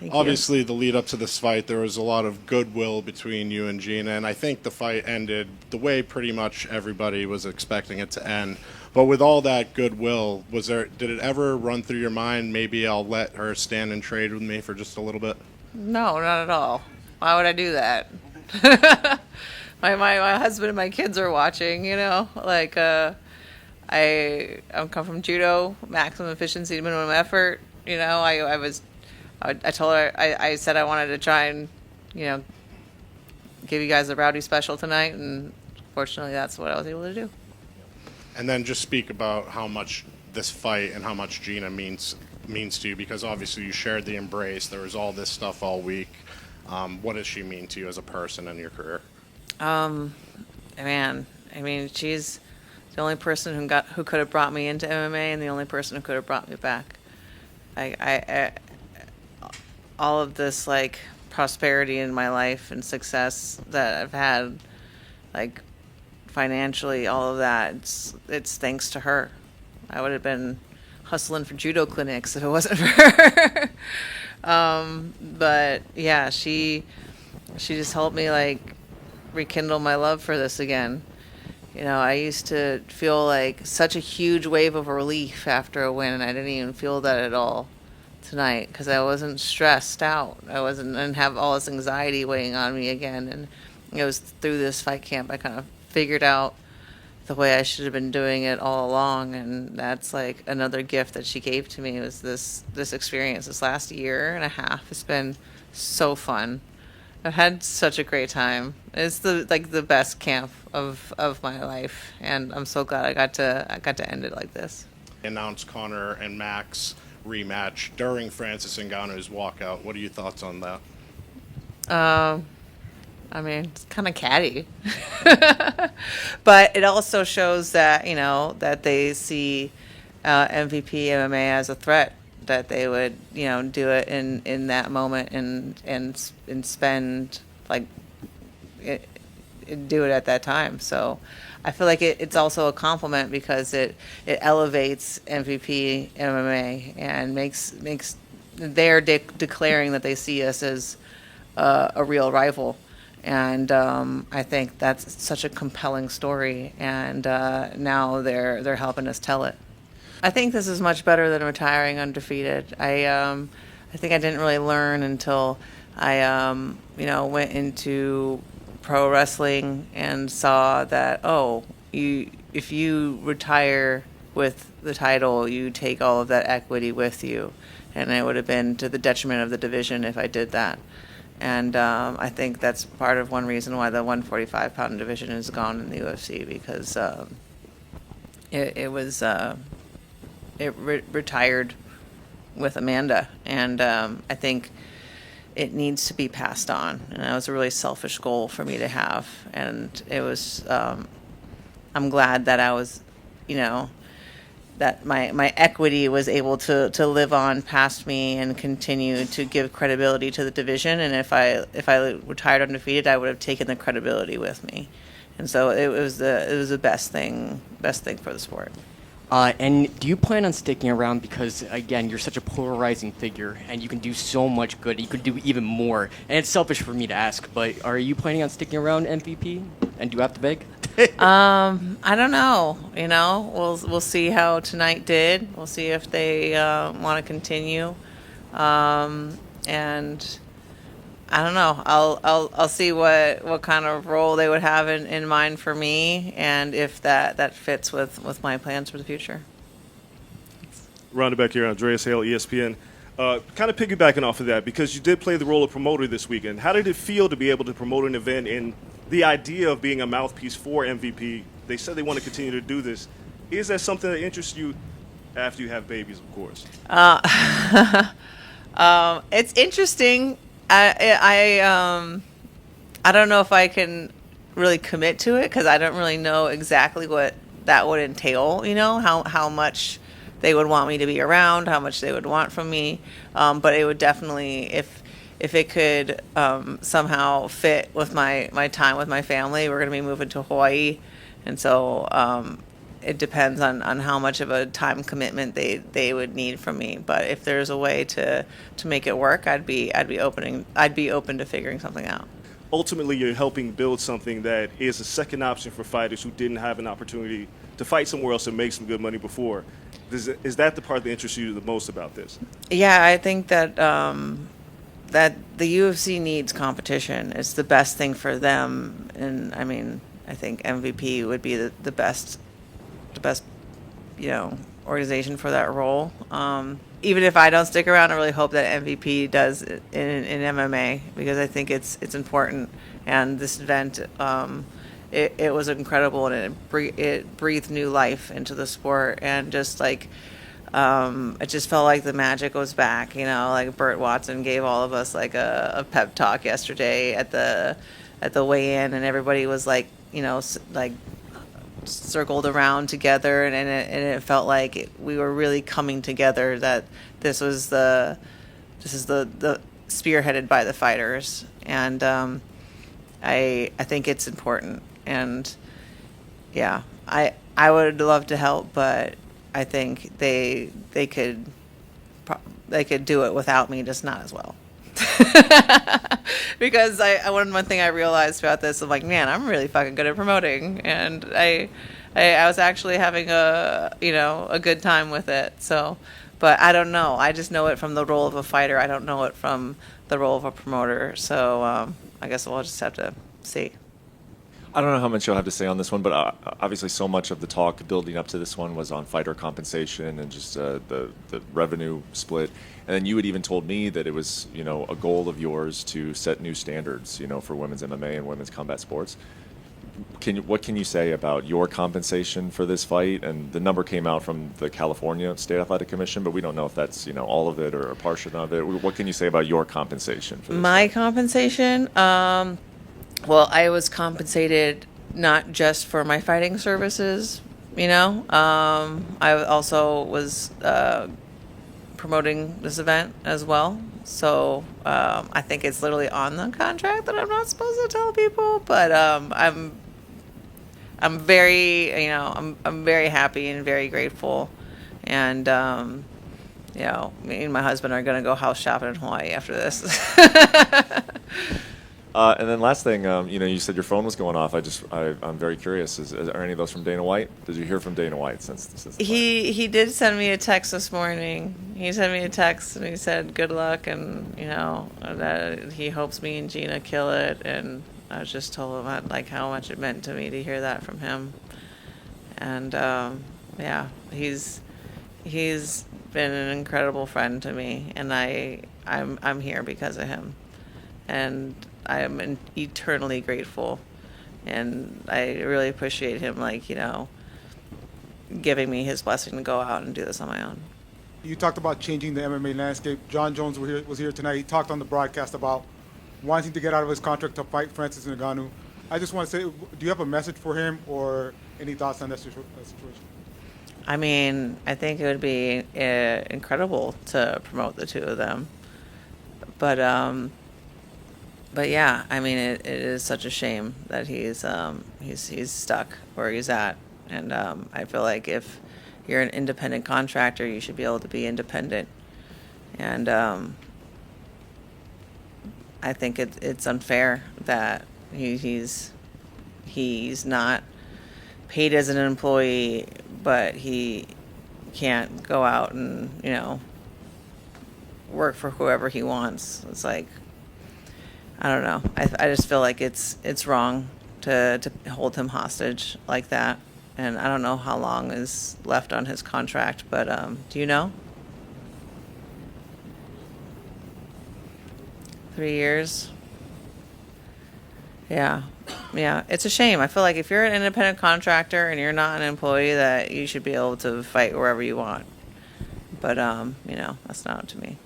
Thank you. Obviously, the lead up to this fight, there was a lot of goodwill between you and Gina, and I think the fight ended the way pretty much everybody was expecting it to end. But with all that goodwill, did it ever run through your mind, maybe I'll let her stand and trade with me for just a little bit? No, not at all. Why would I do that? My husband and my kids are watching, like I'm come from judo, maximum efficiency to minimum effort. I told her, I said I wanted to try and, you know, give you guys a rowdy special tonight, and fortunately that's what I was able to do. And then just speak about how much this fight and how much Gina means to you, because obviously you shared the embrace. There was all this stuff all week. What does she mean to you as a person in your career? Man, I mean, she's the only person who could have brought me into MMA, and the only person who could have brought me back. All of this like prosperity in my life and success that I've had, like financially, all of that, it's thanks to her. I would have been hustling for judo clinics if it wasn't for her. But yeah, she just helped me like rekindle my love for this again. I used to feel like such a huge wave of relief after a win, and I didn't even feel that at all tonight because I wasn't stressed out. I didn't have all this anxiety weighing on me again. And it was through this fight camp I kind of figured out the way I should have been doing it all along. And that's like another gift that she gave to me, was this experience. This last year and a half has been so fun. I've had such a great time. It's the best camp of my life, and I'm so glad I got to end it like this. Announced Conor and Max rematch during Francis Ngannou's walkout. What are your thoughts on that? I mean, it's kind of catty, but it also shows that that they see MVP MMA as a threat, that they would do it in that moment and spend like do it at that time. So I feel like it's also a compliment because it elevates MVP MMA and makes they're declaring that they see us as a real rival. And I think that's such a compelling story, and now they're helping us tell it. I think this is much better than retiring undefeated. I think I didn't really learn until I went into pro wrestling and saw that if you retire with the title, you take all of that equity with you, and it would have been to the detriment of the division if I did that. And I think that's part of one reason why the 145-pound division is gone in the UFC, because it retired with Amanda, and I think it needs to be passed on. And that was a really selfish goal for me to have, and it was. I'm glad that I was, that my equity was able to live on past me and continue to give credibility to the division. And if I retired undefeated, I would have taken the credibility with me. And so it was the best thing for the sport. And do you plan on sticking around? Because, again, you're such a polarizing figure, and you can do so much good. You could do even more. And it's selfish for me to ask, but are you planning on sticking around MVP? And do you have to beg? I don't know. We'll see how tonight did. We'll see if they want to continue, and I don't know. I'll see what kind of role they would have in mind for me, and if that fits with my plans for the future. Ronda back here, Andreas Hale, ESPN. Kind of piggybacking off of that, because you did play the role of promoter this weekend. How did it feel to be able to promote an event, and the idea of being a mouthpiece for MVP? They said they want to continue to do this. Is that something that interests you after you have babies, of course? It's interesting. I don't know if I can really commit to it because I don't really know exactly what that would entail. How much they would want me to be around, how much they would want from me. But it would definitely, if it could somehow fit with my time with my family. We're going to be moving to Hawaii, and so it depends on how much of a time commitment they would need from me. But if there's a way to make it work, I'd be open to figuring something out. Ultimately, you're helping build something that is a second option for fighters who didn't have an opportunity to fight somewhere else and make some good money before. Is that the part that interests you the most about this? Yeah, I think that that the UFC needs competition. It's the best thing for them, and I mean, I think MVP would be the best, organization for that role. Even if I don't stick around, I really hope that MVP does in MMA, because I think it's important. And this event, it was incredible, and it breathed new life into the sport, and just like it just felt like the magic was back. Like Burt Watson gave all of us like a pep talk yesterday at the weigh-in, and everybody was like, like circled around together, and it felt like we were really coming together, that this is the spearheaded by the fighters. And I think it's important, and yeah, I would love to help, but I think they could do it without me, just not as well. Because one thing I realized about this, I'm like, man, I'm really fucking good at promoting, and I was actually having a good time with it. So, but I don't know. I just know it from the role of a fighter. I don't know it from the role of a promoter. So I guess we'll just have to see. I don't know how much you'll have to say on this one, but obviously so much of the talk building up to this one was on fighter compensation and just the revenue split. And then you had even told me that it was, a goal of yours to set new standards, for women's MMA and women's combat sports. What can you say about your compensation for this fight? And the number came out from the California State Athletic Commission, but we don't know if that's, all of it or a portion of it. What can you say about your compensation for this My fight? compensation? Well, I was compensated not just for my fighting services, I also was promoting this event as well. So I think it's literally on the contract that I'm not supposed to tell people, but I'm very, I'm very happy and very grateful, and me and my husband are gonna go house shopping in Hawaii after this. And then last thing, you said your phone was going off. I'm very curious. Are any of those from Dana White? Did you hear from Dana White since the fight? He did send me a text this morning. He sent me a text and he said good luck, and that he hopes me and Gina kill it. And I just told him like how much it meant to me to hear that from him. And yeah, he's been an incredible friend to me, and I'm here because of him, and I am eternally grateful, and I really appreciate him, giving me his blessing to go out and do this on my own. You talked about changing the MMA landscape. Jon Jones was here tonight. He talked on the broadcast about wanting to get out of his contract to fight Francis Ngannou. I just want to say, do you have a message for him or any thoughts on that situation? I mean, I think it would be incredible to promote the two of them, but yeah, I mean, it is such a shame that he's stuck where he's at, and I feel like if you're an independent contractor, you should be able to be independent, and I think it's unfair that he's not paid as an employee, but he can't go out and work for whoever he wants. It's like, I don't know. I just feel like it's wrong to hold him hostage like that. And I don't know how long is left on his contract, but do you know? 3 years? Yeah. It's a shame. I feel like if you're an independent contractor and you're not an employee, that you should be able to fight wherever you want. But, that's not up to me.